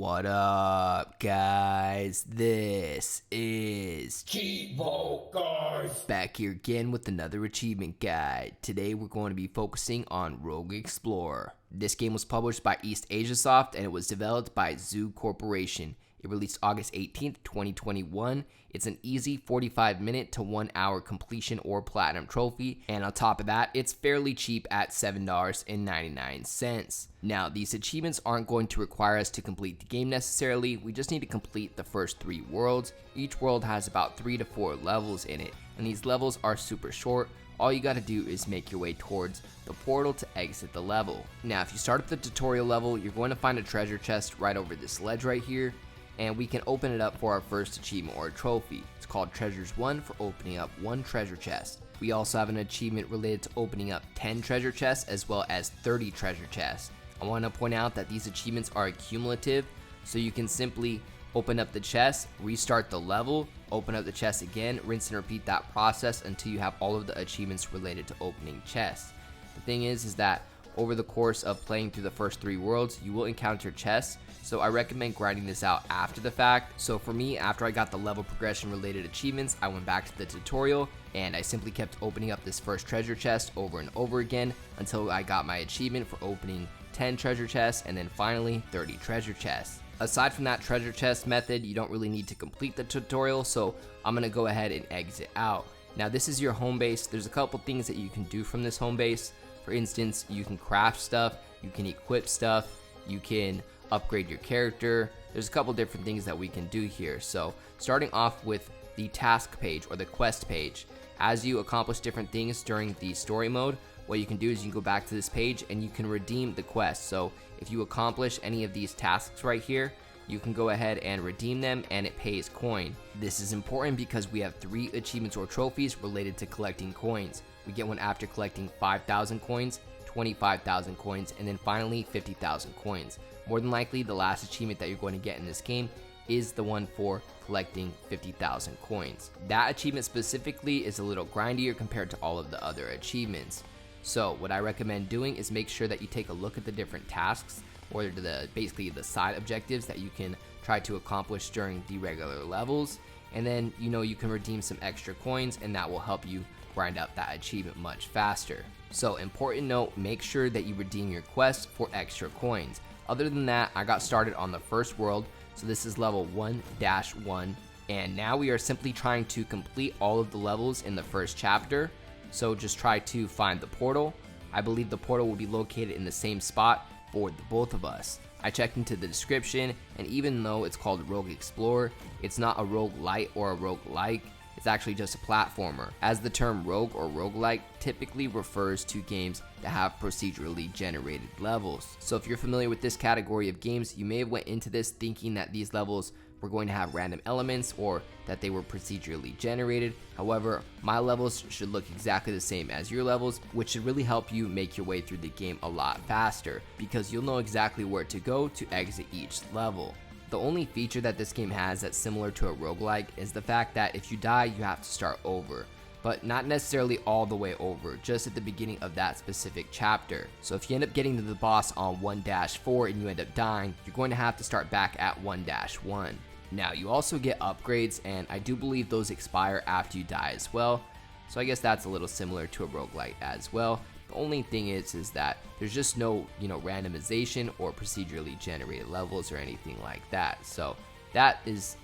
What up, guys? This is Cheevo, guys. back here again with another achievement guide. Today we're going to be focusing on Rogue Explorer. This game was published by EastAsiaSoft and it was developed by Zoo Corporation. It released August 18th, 2021. It's an easy 45-minute to 1 hour completion or platinum trophy, and on top of that, it's fairly cheap at $7.99. Now, these achievements aren't going to require us to complete the game necessarily. We just need to complete the first 3 worlds. Each world has about 3 to 4 levels in it, and these levels are super short. All you gotta do is make your way towards the portal to exit the level. Now, if you start at the tutorial level, you're going to find a treasure chest right over this ledge right here, and we can open it up for our first achievement or trophy. It's called Treasures 1 for opening up 1 treasure chest. We also have an achievement related to opening up 10 treasure chests as well as 30 treasure chests. I want to point out that these achievements are cumulative, so you can simply open up the chest, restart the level, open up the chest again, rinse and repeat that process until you have all of the achievements related to opening chests. The thing is that over the course of playing through the first 3 worlds, you will encounter chests, so I recommend grinding this out after the fact. So for me, after I got the level progression related achievements, I went back to the tutorial and I simply kept opening up this first treasure chest over and over again until I got my achievement for opening 10 treasure chests and then finally 30 treasure chests. Aside from that treasure chest method, you don't really need to complete the tutorial, so I'm going to go ahead and exit out. Now this is your home base. There's a couple things that you can do from this home base. For instance, you can craft stuff, you can equip stuff, you can upgrade your character. There's a couple different things that we can do here. So starting off with the task page or the quest page, as you accomplish different things during the story mode, what you can do is you can go back to this page and you can redeem the quest. So if you accomplish any of these tasks right here, you can go ahead and redeem them and it pays coin. This is important because we have 3 achievements or trophies related to collecting coins. We get one after collecting 5,000 coins, 25,000 coins, and then finally 50,000 coins. More than likely, the last achievement that you're going to get in this game is the one for collecting 50,000 coins. That achievement specifically is a little grindier compared to all of the other achievements. So what I recommend doing is make sure that you take a look at the different tasks or basically the side objectives that you can try to accomplish during the regular levels, and then you can redeem some extra coins and that will help you grind out that achievement much faster. So important note, make sure that you redeem your quest for extra coins. Other than that, I got started on the first world, so this is level 1-1, and now we are simply trying to complete all of the levels in the first chapter. So just try to find the portal. I believe the portal will be located in the same spot for the both of us. I checked into the description, and even though it's called Rogue Explorer, it's not a roguelite or a roguelike. It's actually just a platformer, as the term rogue or roguelike typically refers to games that have procedurally generated levels. So if you're familiar with this category of games, you may have went into this thinking that these levels were going to have random elements or that they were procedurally generated. However, my levels should look exactly the same as your levels, which should really help you make your way through the game a lot faster because you'll know exactly where to go to exit each level. The only feature that this game has that's similar to a roguelike is the fact that if you die, you have to start over, but not necessarily all the way over, just at the beginning of that specific chapter. So if you end up getting to the boss on 1-4 and you end up dying, you're going to have to start back at 1-1. Now you also get upgrades, and I do believe those expire after you die as well, so I guess that's a little similar to a roguelike as well. The only thing is that there's just no, randomization or procedurally generated levels or anything like that. So that is,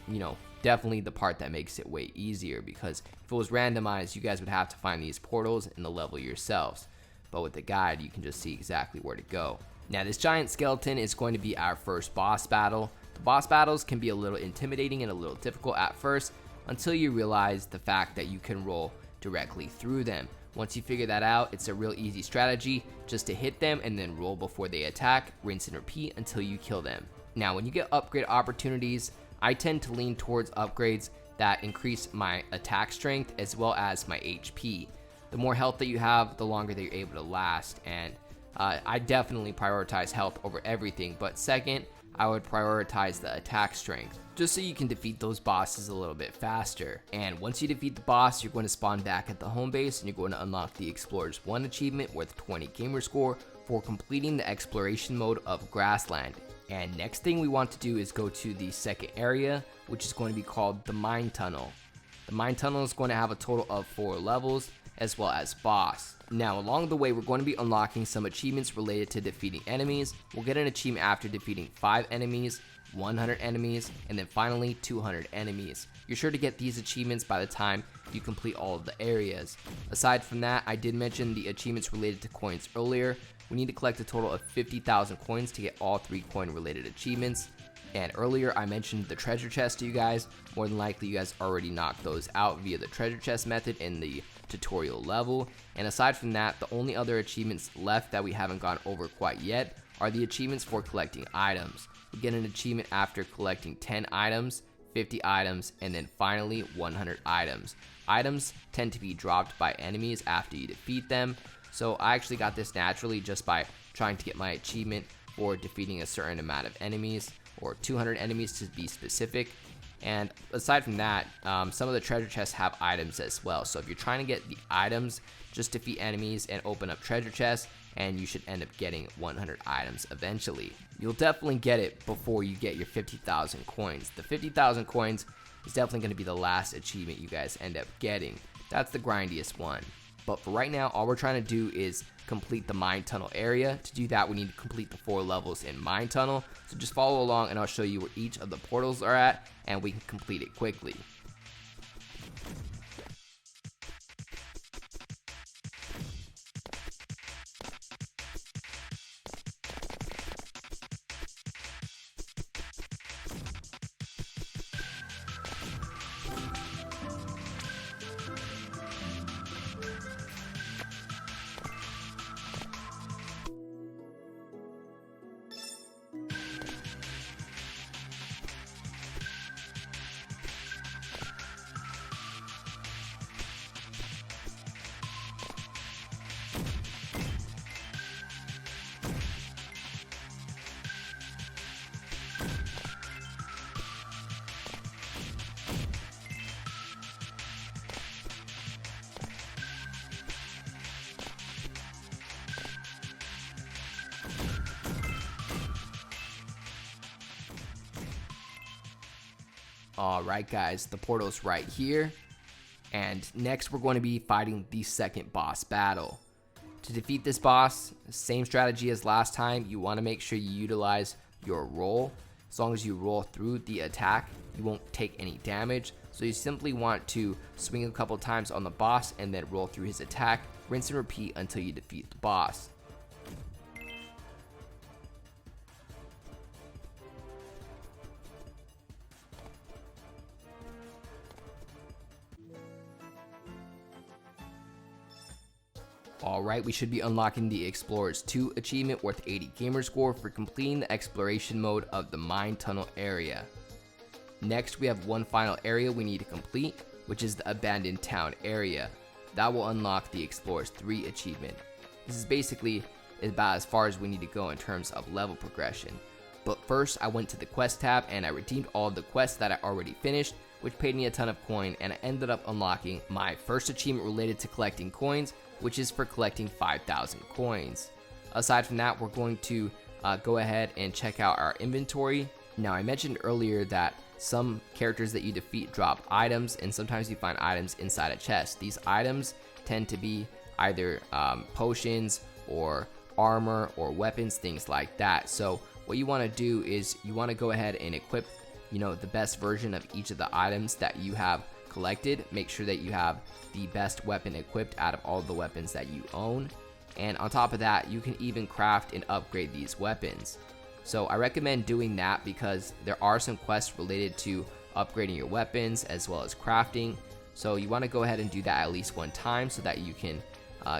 definitely the part that makes it way easier, because if it was randomized, you guys would have to find these portals in the level yourselves. But with the guide, you can just see exactly where to go. Now this giant skeleton is going to be our first boss battle. The boss battles can be a little intimidating and a little difficult at first until you realize the fact that you can roll directly through them. Once you figure that out, it's a real easy strategy just to hit them and then roll before they attack, rinse and repeat until you kill them. Now when you get upgrade opportunities, I tend to lean towards upgrades that increase my attack strength as well as my HP. The more health that you have, the longer that you're able to last, and I definitely prioritize health over everything, but second, I would prioritize the attack strength, just so you can defeat those bosses a little bit faster. And once you defeat the boss, you're going to spawn back at the home base and you're going to unlock the Explorers 1 achievement worth 20 gamer score for completing the exploration mode of Grassland. And next thing we want to do is go to the second area, which is going to be called the Mine Tunnel. The Mine Tunnel is going to have a total of 4 levels, as well as boss. Now along the way, we're going to be unlocking some achievements related to defeating enemies. We'll get an achievement after defeating 5 enemies, 100 enemies, and then finally 200 enemies. You're sure to get these achievements by the time you complete all of the areas. Aside from that, I did mention the achievements related to coins earlier. We need to collect a total of 50,000 coins to get all 3 coin related achievements. And earlier I mentioned the treasure chest to you guys. More than likely you guys already knocked those out via the treasure chest method in the tutorial level. And aside from that, the only other achievements left that we haven't gone over quite yet are the achievements for collecting items. We get an achievement after collecting 10 items, 50 items, and then finally 100 items. Items tend to be dropped by enemies after you defeat them. So I actually got this naturally just by trying to get my achievement for defeating a certain amount of enemies, or 200 enemies to be specific. And aside from that, some of the treasure chests have items as well. So if you're trying to get the items, just defeat enemies and open up treasure chests, and you should end up getting 100 items eventually. You'll definitely get it before you get your 50,000 coins. The 50,000 coins is definitely going to be the last achievement you guys end up getting. That's the grindiest one. But for right now, all we're trying to do is complete the Mine Tunnel area. To do that, we need to complete the 4 levels in Mine Tunnel. So just follow along and I'll show you where each of the portals are at, and we can complete it quickly. Alright guys, the portal's right here. And next we're going to be fighting the second boss battle. To defeat this boss, same strategy as last time. You want to make sure you utilize your roll. As long as you roll through the attack, you won't take any damage. So you simply want to swing a couple times on the boss and then roll through his attack. Rinse and repeat until you defeat the boss. Alright, we should be unlocking the Explorers 2 achievement worth 80 gamer score for completing the exploration mode of the Mine Tunnel area. Next, we have one final area we need to complete, which is the Abandoned Town area. That will unlock the Explorers 3 achievement. This is basically about as far as we need to go in terms of level progression. But first, I went to the quest tab and I redeemed all of the quests that I already finished, which paid me a ton of coin, and I ended up unlocking my first achievement related to collecting coins, which is for collecting 5,000 coins. Aside from that, we're going to go ahead and check out our inventory. Now, I mentioned earlier that some characters that you defeat drop items, and sometimes you find items inside a chest. These items tend to be either potions or armor or weapons, things like that. So what you want to do is you want to go ahead and equip, the best version of each of the items that you have collected. Make sure that you have the best weapon equipped out of all the weapons that you own. And on top of that, you can even craft and upgrade these weapons. So I recommend doing that because there are some quests related to upgrading your weapons as well as crafting. So you want to go ahead and do that at least one time so that you can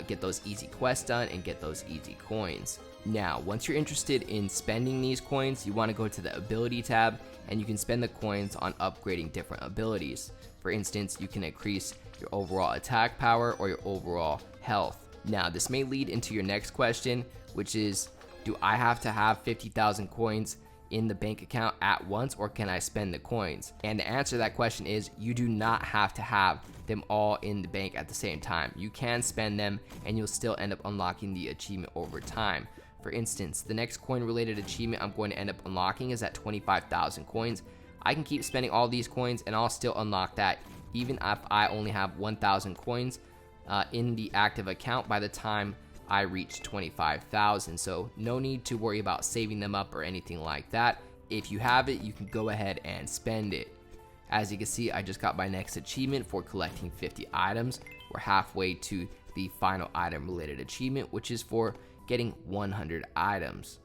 get those easy quests done and get those easy coins. Now, once you're interested in spending these coins, you want to go to the ability tab and you can spend the coins on upgrading different abilities. For instance, you can increase your overall attack power or your overall health. Now, this may lead into your next question, which is, do I have to have 50,000 coins in the bank account at once, or can I spend the coins? And the answer to that question is, you do not have to have them all in the bank at the same time. You can spend them and you'll still end up unlocking the achievement over time. For instance, the next coin related achievement I'm going to end up unlocking is at 25,000 coins. I can keep spending all these coins and I'll still unlock that even if I only have 1,000 coins in the active account by the time I reach 25,000. So no need to worry about saving them up or anything like that. If you have it, you can go ahead and spend it. As you can see, I just got my next achievement for collecting 50 items. We're halfway to the final item related achievement, which is for getting 100 items.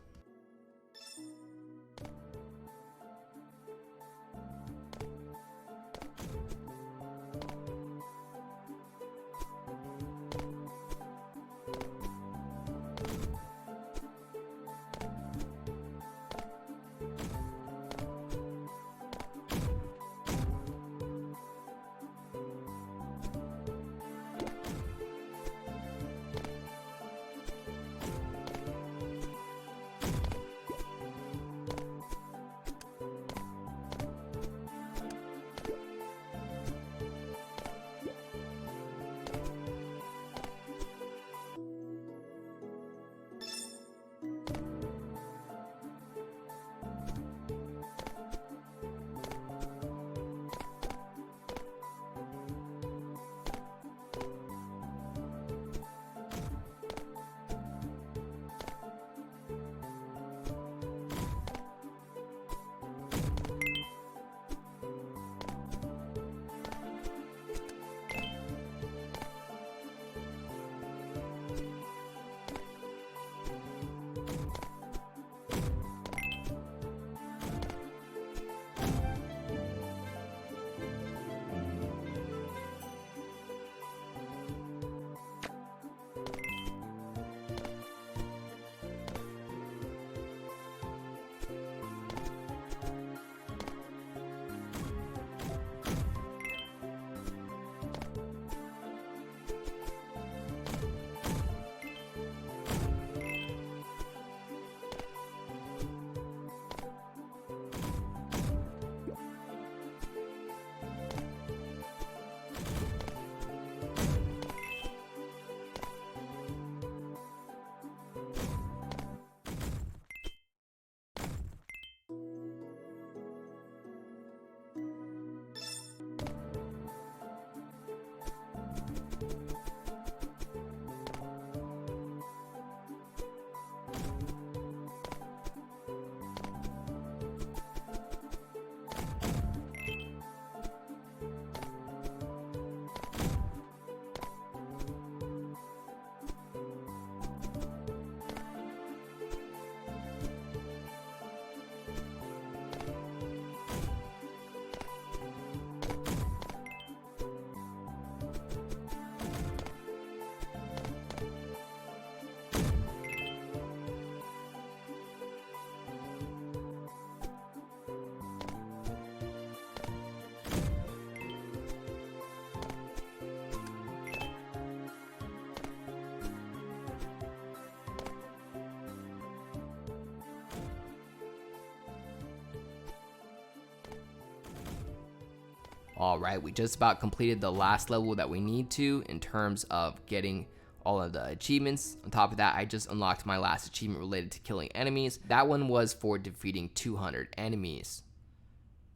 Alright, we just about completed the last level that we need to in terms of getting all of the achievements. On top of that, I just unlocked my last achievement related to killing enemies. That one was for defeating 200 enemies.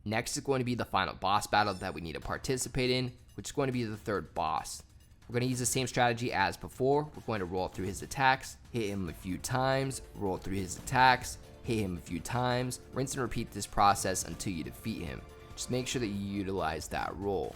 Next is going to be the final boss battle that we need to participate in, which is going to be the third boss. We're going to use the same strategy as before. We're going to roll through his attacks, hit him a few times, roll through his attacks, hit him a few times, rinse and repeat this process until you defeat him. Just make sure that you utilize that roll.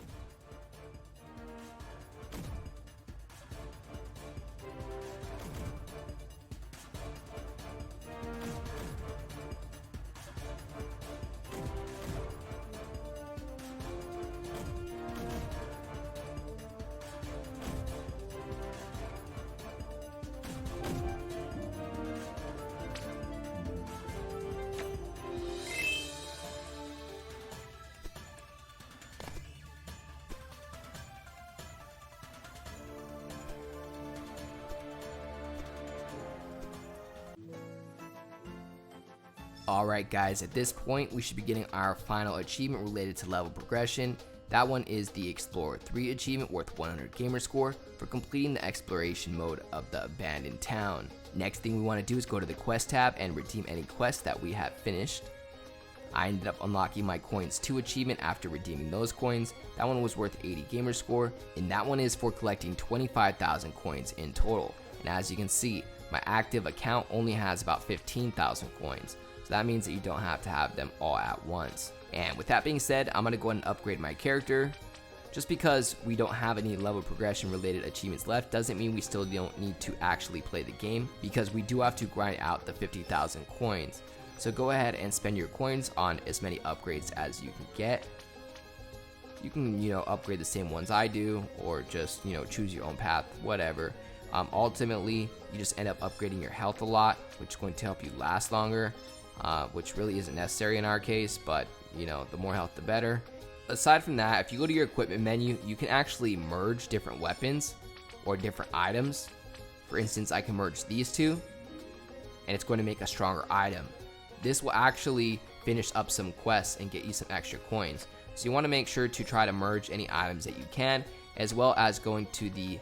Alright guys, at this point we should be getting our final achievement related to level progression. That one is the Explorer 3 achievement worth 100 gamer score for completing the exploration mode of the abandoned town. Next thing we want to do is go to the quest tab and redeem any quest that we have finished. I ended up unlocking my coins 2 achievement after redeeming those coins. That one was worth 80 gamer score, and that one is for collecting 25,000 coins in total. And as you can see, my active account only has about 15,000 coins. So that means that you don't have to have them all at once. And with that being said, I'm going to go ahead and upgrade my character. Just because we don't have any level progression related achievements left doesn't mean we still don't need to actually play the game, because we do have to grind out the 50,000 coins. So go ahead and spend your coins on as many upgrades as you can get. You can, upgrade the same ones I do, or just, choose your own path, whatever. Ultimately, you just end up upgrading your health a lot, which is going to help you last longer, which really isn't necessary in our case, but, the more health, the better. Aside from that, if you go to your equipment menu, you can actually merge different weapons or different items. For instance, I can merge these two, and it's going to make a stronger item. This will actually finish up some quests and get you some extra coins. So you want to make sure to try to merge any items that you can, as well as going to the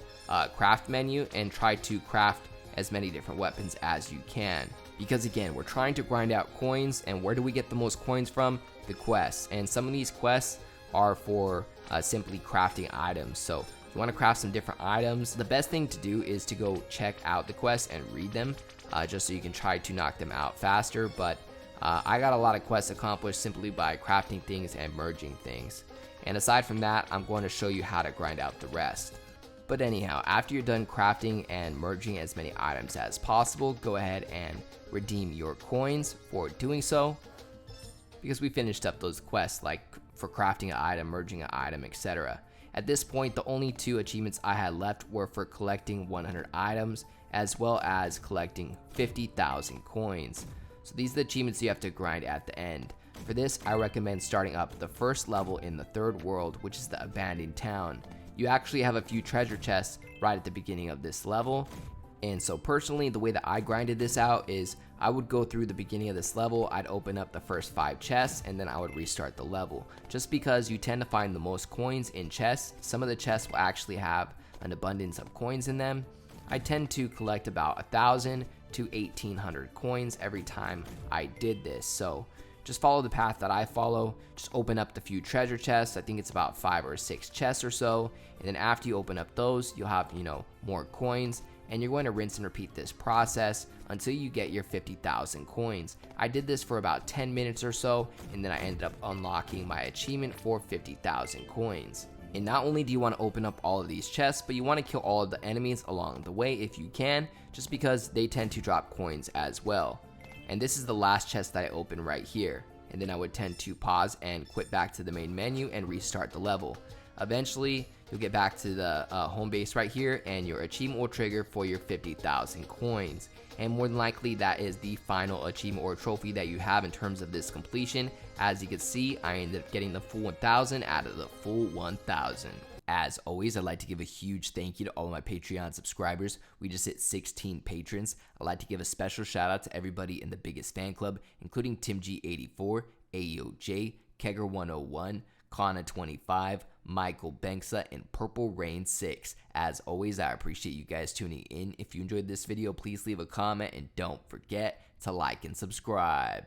craft menu and try to craft as many different weapons as you can. Because again, we're trying to grind out coins, and where do we get the most coins from? The quests. And some of these quests are for simply crafting items. So if you want to craft some different items, the best thing to do is to go check out the quests and read them, just so you can try to knock them out faster. But I got a lot of quests accomplished simply by crafting things and merging things. And aside from that, I'm going to show you how to grind out the rest. But anyhow, after you're done crafting and merging as many items as possible, go ahead and redeem your coins for doing so, because we finished up those quests, like for crafting an item, merging an item, etc. At this point, the only 2 achievements I had left were for collecting 100 items, as well as collecting 50,000 coins. So these are the achievements you have to grind at the end. For this, I recommend starting up the first level in the 3rd world, which is the abandoned town. You actually have a few treasure chests right at the beginning of this level. And so personally, the way that I grinded this out is I would go through the beginning of this level, I'd open up the first 5 chests, and then I would restart the level. Just because you tend to find the most coins in chests, some of the chests will actually have an abundance of coins in them. I tend to collect about 1,000 to 1,800 coins every time I did this. So just follow the path that I follow. Just open up the few treasure chests. I think it's about 5 or 6 chests or so. And then after you open up those, you'll have, more coins. And you're going to rinse and repeat this process until you get your 50,000 coins. I did this for about 10 minutes or so, and then I ended up unlocking my achievement for 50,000 coins. And not only do you want to open up all of these chests, but you want to kill all of the enemies along the way if you can, just because they tend to drop coins as well. And this is the last chest that I opened right here. And then I would tend to pause and quit back to the main menu and restart the level. Eventually, you'll get back to the home base right here, and your achievement will trigger for your 50,000 coins. And more than likely, that is the final achievement or trophy that you have in terms of this completion. As you can see, I ended up getting the full 1,000 out of the full 1,000. As always, I'd like to give a huge thank you to all of my Patreon subscribers. We just hit 16 patrons. I'd like to give a special shout out to everybody in the biggest fan club, including TimG84, AOJ, Kegger101, Kana25, Michael Banksa, and Purple Rain 6. As always, I appreciate you guys tuning in. If you enjoyed this video, please leave a comment, and don't forget to like and subscribe.